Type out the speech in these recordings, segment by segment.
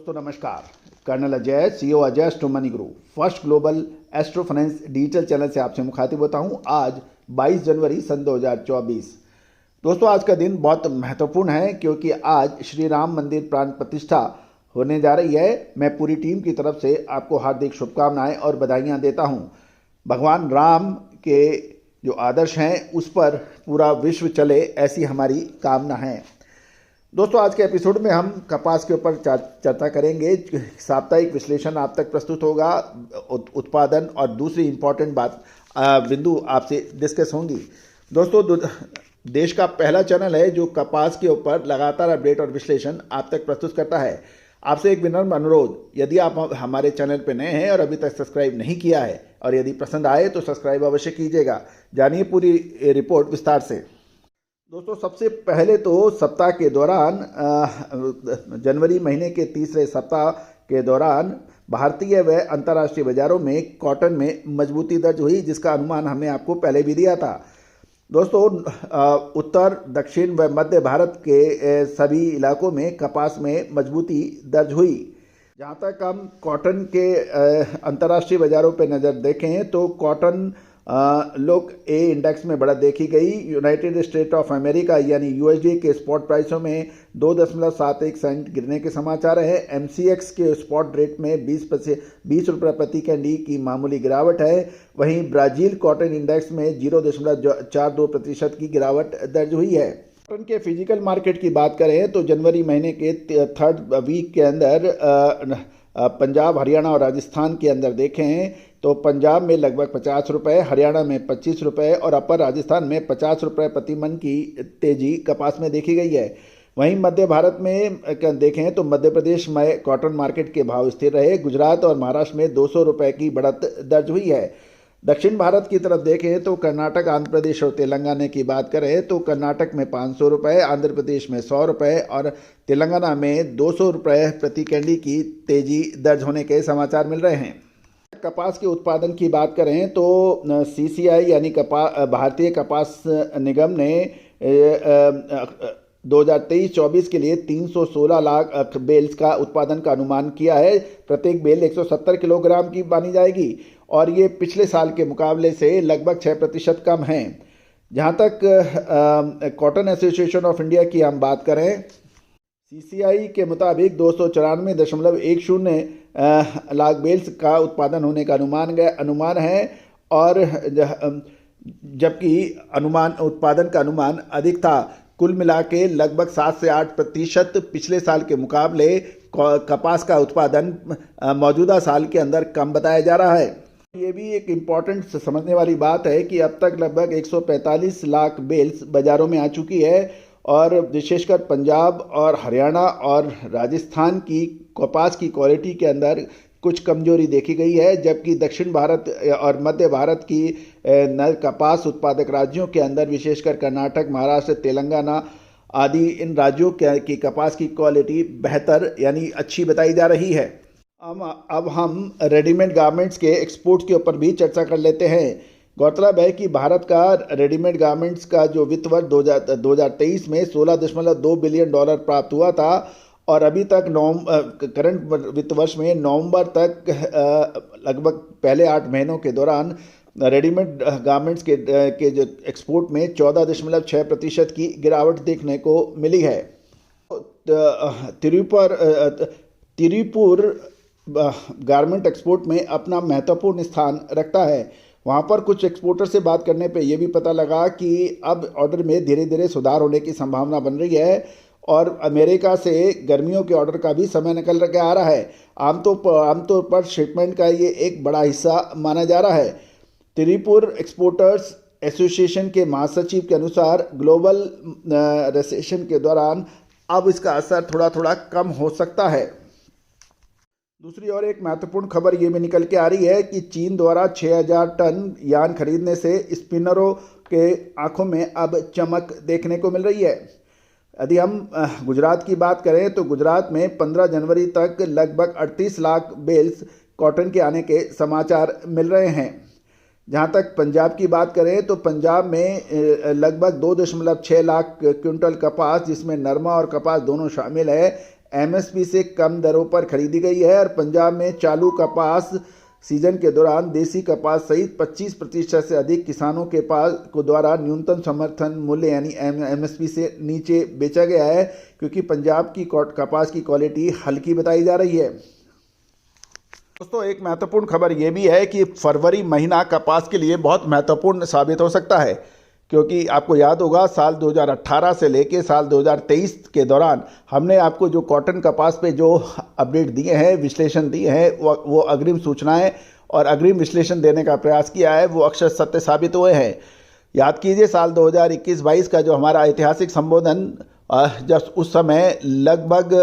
दोस्तों नमस्कार। Colonel Ajay, CEO Ajay astro money guru, first global astro finance digital channel से आपसे मुखातिब होता हूं। आज 22 जनवरी सन 2024। दोस्तों आज का दिन बहुत महत्वपूर्ण है क्योंकि आज श्री राम मंदिर प्राण प्रतिष्ठा होने जा रही है। मैं पूरी टीम की तरफ से आपको हार्दिक शुभकामनाएं और बधाइयां देता हूं। भगवान राम के जो आदर्श हैं उस पर पूरा विश्व चले, ऐसी हमारी कामना है। दोस्तों आज के एपिसोड में हम कपास के ऊपर चर्चा करेंगे। साप्ताहिक विश्लेषण आप तक प्रस्तुत होगा, उत्पादन और दूसरी इम्पॉर्टेंट बात बिंदु आपसे डिस्कस होंगी। दोस्तों देश का पहला चैनल है जो कपास के ऊपर लगातार अपडेट और विश्लेषण आप तक प्रस्तुत करता है। आपसे एक विनम्र अनुरोध, यदि आप हमारे चैनल पर नए हैं और अभी तक सब्सक्राइब नहीं किया है और यदि पसंद आए तो सब्सक्राइब अवश्य कीजिएगा। जानिए पूरी रिपोर्ट विस्तार से। दोस्तों सबसे पहले तो सप्ताह के दौरान जनवरी महीने के तीसरे सप्ताह के दौरान भारतीय व अंतर्राष्ट्रीय बाजारों में कॉटन में मजबूती दर्ज हुई, जिसका अनुमान हमने आपको पहले भी दिया था। दोस्तों उत्तर, दक्षिण व मध्य भारत के सभी इलाकों में कपास में मजबूती दर्ज हुई। जहाँ तक हम कॉटन के अंतर्राष्ट्रीय बाजारों पर नज़र देखें तो कॉटन लोग ए इंडेक्स में बढ़त देखी गई। यूनाइटेड स्टेट ऑफ अमेरिका यानी यूएसडी के स्पॉट प्राइसों में 2.71 सेंट गिरने के समाचार है। एमसीएक्स के स्पॉट रेट में 20 रुपये प्रति कैंडी की मामूली गिरावट है। वहीं ब्राज़ील कॉटन इंडेक्स में 0.42% की गिरावट दर्ज हुई है। कॉटन के फिजिकल मार्केट की बात करें तो जनवरी महीने के थर्ड वीक के अंदर पंजाब, हरियाणा और राजस्थान के अंदर देखें तो पंजाब में लगभग 50 रुपये, हरियाणा में 25 रुपये और अपर राजस्थान में 50 रुपये प्रति मन की तेजी कपास में देखी गई है। वहीं मध्य भारत में देखें तो मध्य प्रदेश में कॉटन मार्केट के भाव स्थिर रहे। गुजरात और महाराष्ट्र में 200 रुपये की बढ़त दर्ज हुई है। दक्षिण भारत की तरफ देखें तो कर्नाटक, आंध्र प्रदेश और तेलंगाना की बात करें तो कर्नाटक में 500 रुपये, आंध्र प्रदेश में 100 रुपये और तेलंगाना में 200 रुपये प्रति कैंडी की तेजी दर्ज होने के समाचार मिल रहे हैं। कपास के उत्पादन की बात करें तो सीसीआई यानी भारतीय कपास निगम ने 2023-24 के लिए 316 लाख बेल्स का उत्पादन का अनुमान किया है। प्रत्येक बेल 170 किलोग्राम की मानी जाएगी और ये पिछले साल के मुकाबले से लगभग 6% कम है। जहाँ तक कॉटन एसोसिएशन ऑफ इंडिया की हम बात करें, सीसीआई के मुताबिक 294.10 लाख बेल्स का उत्पादन होने का अनुमान है और जबकि उत्पादन का अनुमान अधिक था। कुल मिला के लगभग 7 से 8% पिछले साल के मुकाबले कपास का उत्पादन मौजूदा साल के अंदर कम बताया जा रहा है। ये भी एक इम्पॉर्टेंट समझने वाली बात है कि अब तक लगभग 145 लाख बेल्स बाज़ारों में आ चुकी है और विशेषकर पंजाब और हरियाणा और राजस्थान की कपास की क्वालिटी के अंदर कुछ कमजोरी देखी गई है, जबकि दक्षिण भारत और मध्य भारत की कपास उत्पादक राज्यों के अंदर विशेषकर कर्नाटक, महाराष्ट्र, तेलंगाना आदि इन राज्यों की कपास की क्वालिटी बेहतर यानी अच्छी बताई जा रही है। अब हम रेडीमेड गारमेंट्स के एक्सपोर्ट के ऊपर भी चर्चा कर लेते हैं। गौरतलब है कि भारत का रेडीमेड गारमेंट्स का जो वित्त वर्ष 2023 में $16.2 बिलियन प्राप्त हुआ था और अभी तक करंट वित्त वर्ष में नवंबर तक लगभग पहले 8 महीनों के दौरान रेडीमेड गारमेंट्स के जो एक्सपोर्ट में 14.6% की गिरावट देखने को मिली है। तिरुपुर गारमेंट एक्सपोर्ट में अपना महत्वपूर्ण स्थान रखता है। वहाँ पर कुछ एक्सपोर्टर से बात करने पे ये भी पता लगा कि अब ऑर्डर में धीरे धीरे सुधार होने की संभावना बन रही है और अमेरिका से गर्मियों के ऑर्डर का भी समय निकल के आ रहा है। आमतौर पर शिपमेंट का ये एक बड़ा हिस्सा माना जा रहा है। तिरुपुर एक्सपोर्टर्स एसोसिएशन के महासचिव के अनुसार ग्लोबल रिसेशन के दौरान अब इसका असर थोड़ा थोड़ा कम हो सकता है। दूसरी ओर एक महत्वपूर्ण खबर ये भी निकल के आ रही है कि चीन द्वारा 6000 टन यार्न खरीदने से स्पिनरों के आंखों में अब चमक देखने को मिल रही है। यदि हम गुजरात की बात करें तो गुजरात में 15 जनवरी तक लगभग 38 लाख बेल्स कॉटन के आने के समाचार मिल रहे हैं। जहाँ तक पंजाब की बात करें तो पंजाब में लगभग 2.6 लाख क्विंटल कपास, जिसमें नरमा और कपास दोनों शामिल है, एमएसपी से कम दरों पर खरीदी गई है और पंजाब में चालू कपास सीजन के दौरान देसी कपास सहित 25% से अधिक किसानों के पास को द्वारा न्यूनतम समर्थन मूल्य यानी एमएसपी से नीचे बेचा गया है, क्योंकि पंजाब की कपास की क्वालिटी हल्की बताई जा रही है। दोस्तों, एक महत्वपूर्ण खबर यह भी है कि फरवरी महीना कपास के लिए बहुत महत्वपूर्ण साबित हो सकता है, क्योंकि आपको याद होगा साल 2018 से लेके साल 2023 के दौरान हमने आपको जो कॉटन कपास पे जो अपडेट दिए हैं, विश्लेषण दिए हैं, वो अग्रिम सूचनाएं और अग्रिम विश्लेषण देने का प्रयास किया है, वो अक्षर सत्य साबित हुए हैं। याद कीजिए साल 2021-22 का जो हमारा ऐतिहासिक संबोधन, जब उस समय लगभग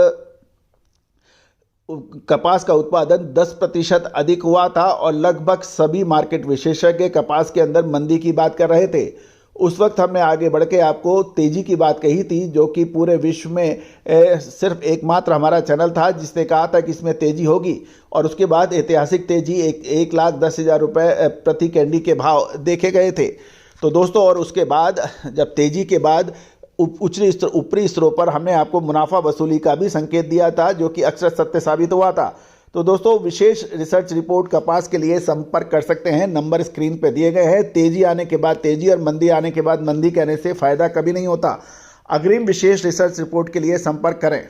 कपास का उत्पादन 10% अधिक हुआ था और लगभग सभी मार्केट विशेषज्ञ कपास के अंदर मंदी की बात कर रहे थे। उस वक्त हमने आगे बढ़ के आपको तेजी की बात कही थी, जो कि पूरे विश्व में सिर्फ एकमात्र हमारा चैनल था जिसने कहा था कि इसमें तेजी होगी, और उसके बाद ऐतिहासिक तेजी 1,10,000 रुपये प्रति कैंडी के भाव देखे गए थे। तो दोस्तों, और उसके बाद जब तेजी के बाद ऊपरी स्तरों पर हमने आपको मुनाफा वसूली का भी संकेत दिया था, जो कि अक्सर सत्य साबित हुआ था। तो दोस्तों, विशेष रिसर्च रिपोर्ट कपास के लिए संपर्क कर सकते हैं, नंबर स्क्रीन पे दिए गए हैं। तेजी आने के बाद तेजी और मंदी आने के बाद मंदी कहने से फायदा कभी नहीं होता। अग्रिम विशेष रिसर्च रिपोर्ट के लिए संपर्क करें।